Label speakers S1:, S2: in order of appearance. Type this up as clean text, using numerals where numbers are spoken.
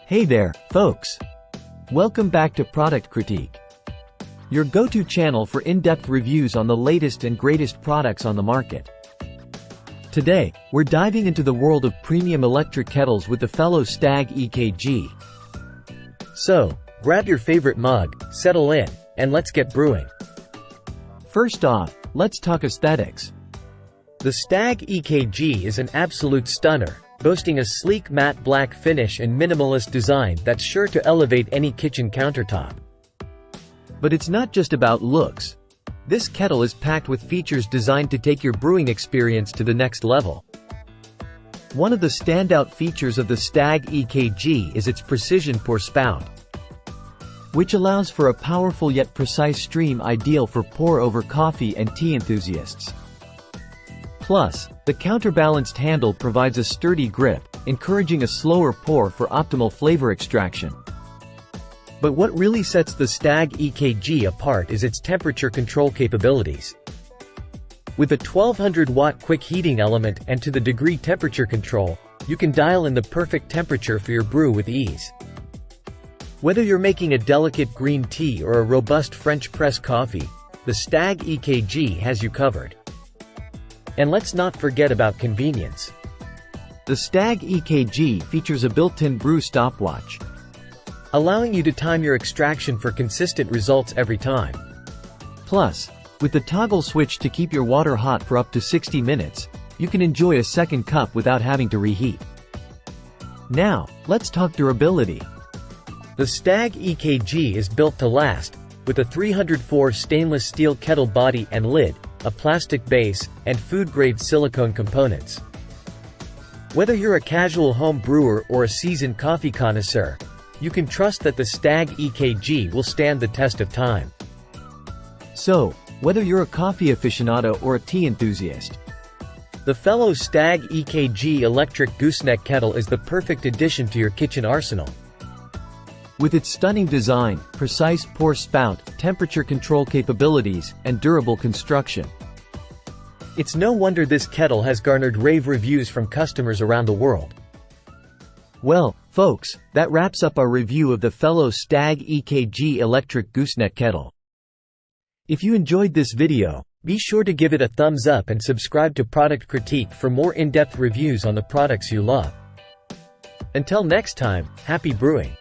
S1: Hey there, folks! Welcome back to Product Critique, your go-to channel for in-depth reviews on the latest and greatest products on the market. Today, we're diving into the world of premium electric kettles with the fellow Stagg EKG.
S2: So, grab your favorite mug, settle in, and let's get brewing.
S1: First off, let's talk aesthetics.
S2: The Stagg EKG is an absolute stunner, boasting a sleek matte black finish and minimalist design that's sure to elevate any kitchen countertop.
S1: But it's not just about looks. This kettle is packed with features designed to take your brewing experience to the next level. One of the standout features of the Stagg EKG is its precision pour spout, which allows for a powerful yet precise stream ideal for pour-over coffee and tea enthusiasts. Plus, the counterbalanced handle provides a sturdy grip, encouraging a slower pour for optimal flavor extraction. But what really sets the Stagg EKG apart is its temperature control capabilities. With a 1200-watt quick heating element and to the degree temperature control, you can dial in the perfect temperature for your brew with ease. Whether you're making a delicate green tea or a robust French press coffee, the Stagg EKG has you covered. And let's not forget about convenience. The Stagg EKG features a built-in brew stopwatch,
S2: allowing you to time your extraction for consistent results every time.
S1: Plus, with the toggle switch to keep your water hot for up to 60 minutes, you can enjoy a second cup without having to reheat. Now, let's talk durability.
S2: The Stagg EKG is built to last, with a 304 stainless steel kettle body and lid, a plastic base, and food-grade silicone components. Whether you're a casual home brewer or a seasoned coffee connoisseur, you can trust that the Stagg EKG will stand the test of time.
S1: So, whether you're a coffee aficionado or a tea enthusiast,
S2: the fellow Stagg EKG electric gooseneck kettle is the perfect addition to your kitchen arsenal.
S1: With its stunning design, precise pour spout, temperature control capabilities, and durable construction,
S2: it's no wonder this kettle has garnered rave reviews from customers around the world.
S1: Well, folks, that wraps up our review of the fellow Stagg EKG electric gooseneck kettle. If you enjoyed this video, be sure to give it a thumbs up and subscribe to Product Critique for more in-depth reviews on the products you love. Until next time, happy brewing!